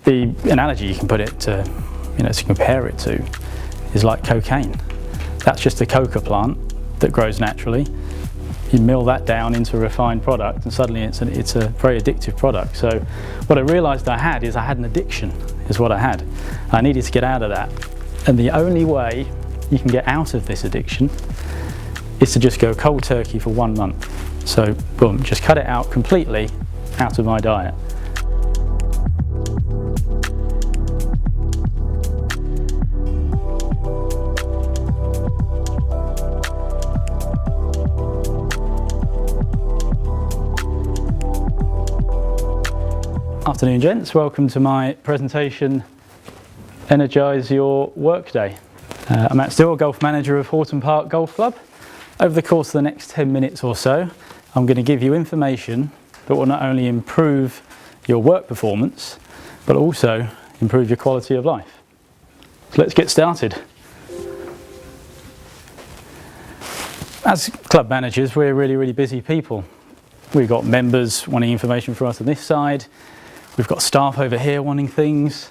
the analogy you can put it to, to compare it to, is like cocaine. That's just a coca plant that grows naturally. You mill that down into a refined product and suddenly it's a very addictive product. So what I realised I had an addiction, is what I had. I needed to get out of that. And the only way you can get out of this addiction is to just go cold turkey for 1 month. So boom, just cut it out completely out of my diet. Afternoon gents, welcome to my presentation, Energise Your Workday. I'm Matthew Stilwell, Golf Manager of Horton Park Golf Club. Over the course of the next 10 minutes or so, I'm going to give you information that will not only improve your work performance, but also improve your quality of life. So let's get started. As club managers, we're really busy people. We've got members wanting information from us on this side. We've got staff over here wanting things.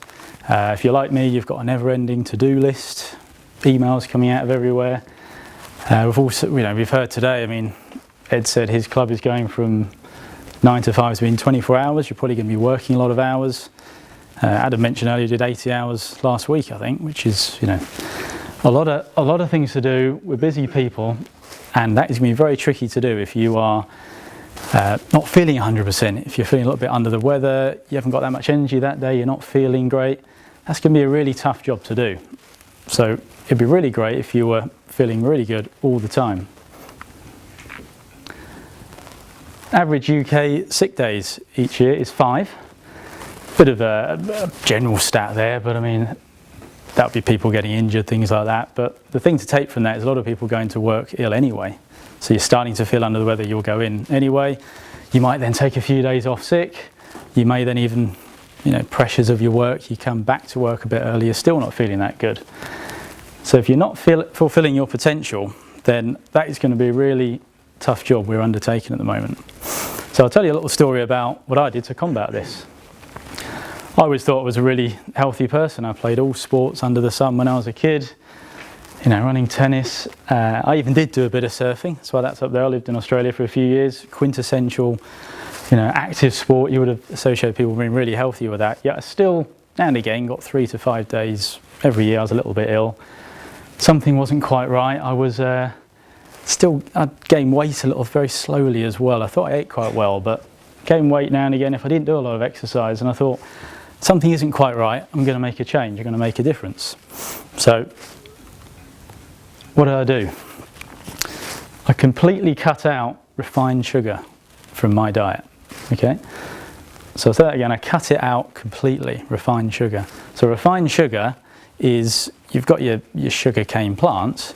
If you're like me, you've got a never-ending to-do list, emails coming out of everywhere. We've heard today, Ed said his club is going from 9 to 5 to being 24 hours. You're probably going to be working a lot of hours. Adam mentioned earlier, did 80 hours last week, I think, which is, a lot of things to do. We're busy people, and that is going to be very tricky to do if you are not feeling 100%, if you're feeling a little bit under the weather, you haven't got that much energy that day, you're not feeling great, that's going to be a really tough job to do. So it'd be really great if you were feeling really good all the time. Average UK sick days each year is 5. Bit of a general stat there, but that would be people getting injured, things like that. But the thing to take from that is a lot of people going to work ill anyway. So you're starting to feel under the weather, you'll go in anyway. You might then take a few days off sick. You may then even, pressures of your work, you come back to work a bit earlier, still not feeling that good. So if you're not fulfilling your potential, then that is going to be a really tough job we're undertaking at the moment. So I'll tell you a little story about what I did to combat this. I always thought I was a really healthy person. I played all sports under the sun when I was a kid. Running tennis. I even did do a bit of surfing. That's why that's up there. I lived in Australia for a few years. Quintessential, active sport. You would have associated people being really healthy with that. Yet I still, now and again, got 3 to 5 days every year. I was a little bit ill. Something wasn't quite right. I was I'd gained weight a little, very slowly as well. I thought I ate quite well, but gained weight now and again if I didn't do a lot of exercise. And I thought, something isn't quite right. I'm going to make a change. I'm going to make a difference. So what did I do? I completely cut out refined sugar from my diet. Okay? So I'll say that again, I cut it out completely, refined sugar. So refined sugar is, you've got your sugar cane plant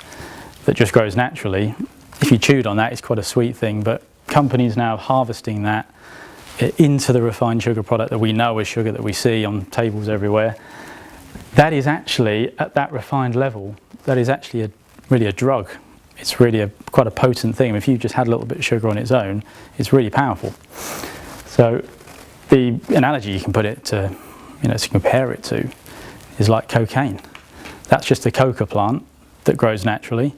that just grows naturally. If you chewed on that, it's quite a sweet thing, but companies now are harvesting that into the refined sugar product that we know is sugar that we see on tables everywhere. That is actually, at that refined level, that is actually really a drug. It's really quite a potent thing. If you just had a little bit of sugar on its own, it's really powerful. So the analogy you can put it to, to compare it to, is like cocaine. That's just a coca plant that grows naturally.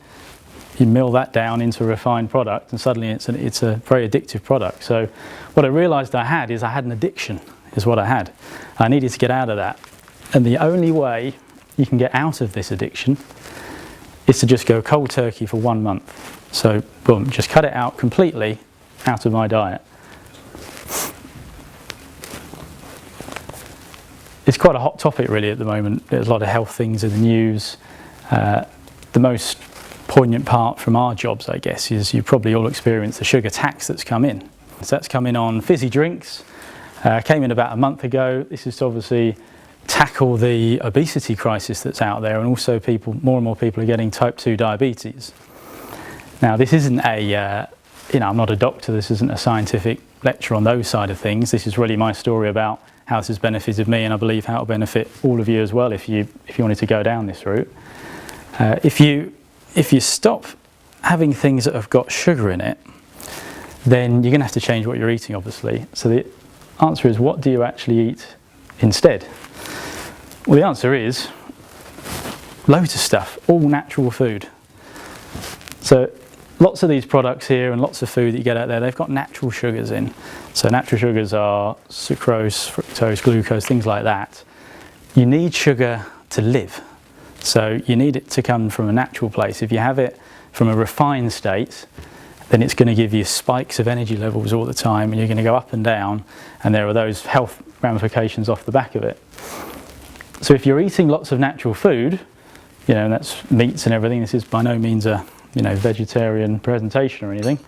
You mill that down into a refined product and suddenly it's a very addictive product. So what I realised I had an addiction, is what I had. I needed to get out of that. And the only way you can get out of this addiction is to just go cold turkey for 1 month. So boom, just cut it out completely out of my diet. It's quite a hot topic really at the moment. There's a lot of health things in the news. The most poignant part from our jobs, I guess, is you probably all experienced the sugar tax that's come in. So that's come in on fizzy drinks. Came in about a month ago. This is to obviously tackle the obesity crisis that's out there, and also more and more people are getting type 2 diabetes. Now this isn't I'm not a doctor, this isn't a scientific lecture on those side of things. This is really my story about how this has benefited me, and I believe how it will benefit all of you as well if you wanted to go down this route. If you stop having things that have got sugar in it, then you're going to have to change what you're eating, obviously. So the answer is, what do you actually eat instead? Well, the answer is loads of stuff, all natural food. So lots of these products here and lots of food that you get out there, they've got natural sugars in. So natural sugars are sucrose, fructose, glucose, things like that. You need sugar to live. So you need it to come from a natural place. If you have it from a refined state, then it's going to give you spikes of energy levels all the time, and you're going to go up and down, and there are those health ramifications off the back of it. So if you're eating lots of natural food, and that's meats and everything, this is by no means a vegetarian presentation or anything,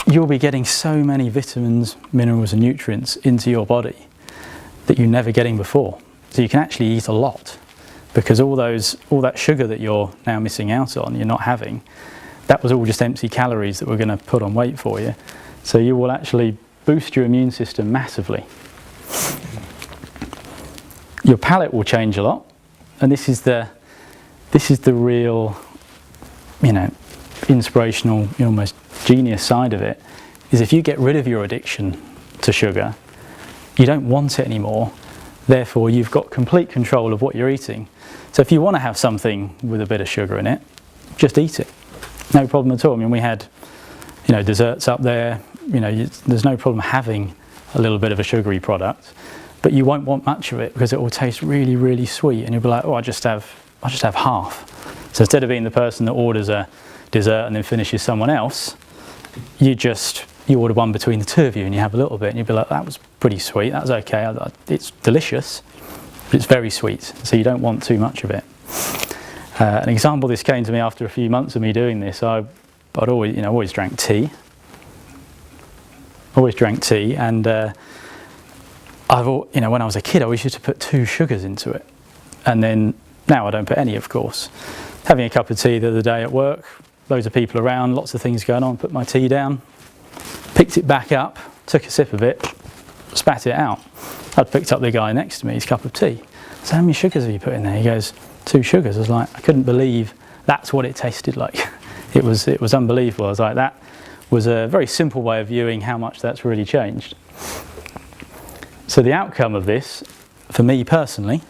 you'll be getting so many vitamins, minerals and nutrients into your body that you're never getting before. So you can actually eat a lot, because all that sugar that you're now missing out on, you're not having, that was all just empty calories that were going to put on weight for you. So you will actually boost your immune system massively. Your palate will change a lot, and this is the real, inspirational, almost genius side of it, is if you get rid of your addiction to sugar, you don't want it anymore, therefore you've got complete control of what you're eating. So if you want to have something with a bit of sugar in it, just eat it. No problem at all. I mean, we had, desserts up there, there's no problem having a little bit of a sugary product, but you won't want much of it because it will taste really, really sweet, and you'll be like, oh, I'll just have half. So instead of being the person that orders a dessert and then finishes someone else, you order one between the two of you and you have a little bit, and you'll be like, that was pretty sweet, that was okay, it's delicious, but it's very sweet, so you don't want too much of it. An example of this came to me after a few months of me doing this. I'd always drank tea. And when I was a kid, I always used to put 2 sugars into it, and then now I don't put any, of course. Having a cup of tea the other day at work, loads of people around, lots of things going on, put my tea down, picked it back up, took a sip of it, spat it out. I'd picked up the guy next to me, his cup of tea. So how many sugars have you put in there? He goes, 2 sugars. I was like, I couldn't believe that's what it tasted like. It was unbelievable. I was like, that was a very simple way of viewing how much that's really changed. So the outcome of this, for me personally,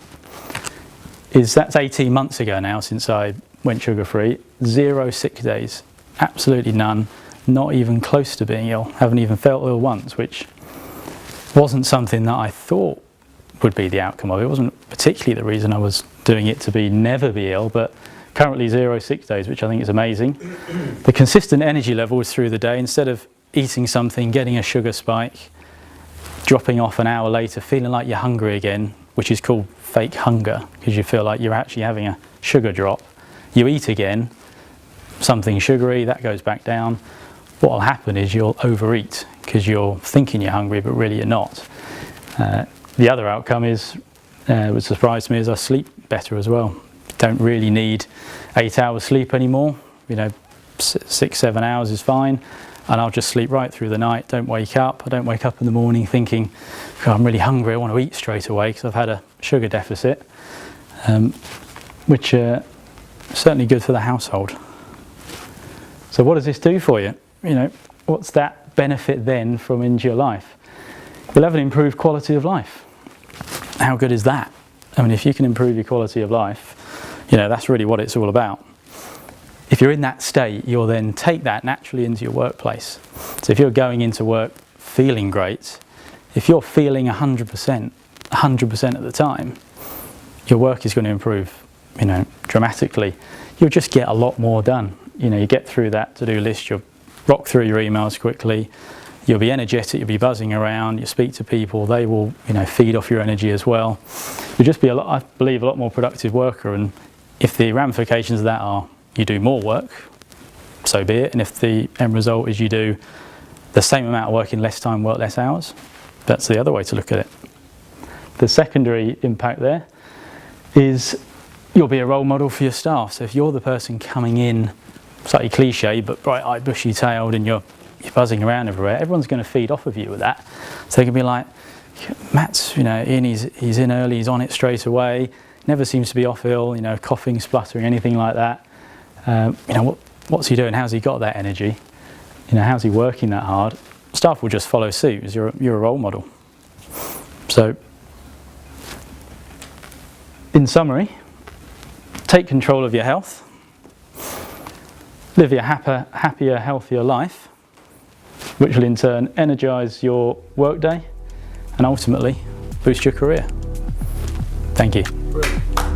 is that's 18 months ago now since I went sugar-free. 0 sick days, absolutely none, not even close to being ill. Haven't even felt ill once, which wasn't something that I thought would be the outcome of it. It wasn't particularly the reason I was doing it to never be ill, but currently 0 sick days, which I think is amazing. The consistent energy levels through the day, instead of eating something, getting a sugar spike, dropping off an hour later, feeling like you're hungry again, which is called fake hunger, because you feel like you're actually having a sugar drop. You eat again, something sugary, that goes back down. What will happen is you'll overeat, because you're thinking you're hungry, but really you're not. The other outcome is, which surprised me, is I sleep better as well. Don't really need 8 hours sleep anymore. 6-7 hours is fine, and I'll just sleep right through the night. Don't wake up. I don't wake up in the morning thinking, oh, I'm really hungry, I want to eat straight away because I've had a sugar deficit, which certainly good for the household. So what does this do for you? What's that benefit then from into your life? You'll have an improved quality of life. How good is that? I mean, if you can improve your quality of life, that's really what it's all about. If you're in that state, you'll then take that naturally into your workplace. So if you're going into work feeling great, if you're feeling 100% of the time, your work is going to improve, dramatically. You'll just get a lot more done. You get through that to-do list, you'll rock through your emails quickly, you'll be energetic, you'll be buzzing around, you speak to people, they will, feed off your energy as well. You'll just be, I believe, a lot more productive worker, and if the ramifications of that are you do more work, so be it, and if the end result is you do the same amount of work in less time, work less hours, that's the other way to look at it. The secondary impact there is you'll be a role model for your staff. So if you're the person coming in, slightly cliche, but bright-eyed, bushy-tailed, and you're buzzing around everywhere, everyone's going to feed off of you with that. So they can be like, Matt's, in, he's in early, he's on it straight away, never seems to be off ill, coughing, spluttering, anything like that. What's he doing? How's he got that energy? How's he working that hard? Staff will just follow suit, as you're a role model. So In summary, take control of your health, live your happier, healthier life, which will in turn energise your workday and ultimately boost your career. Thank you. Brilliant.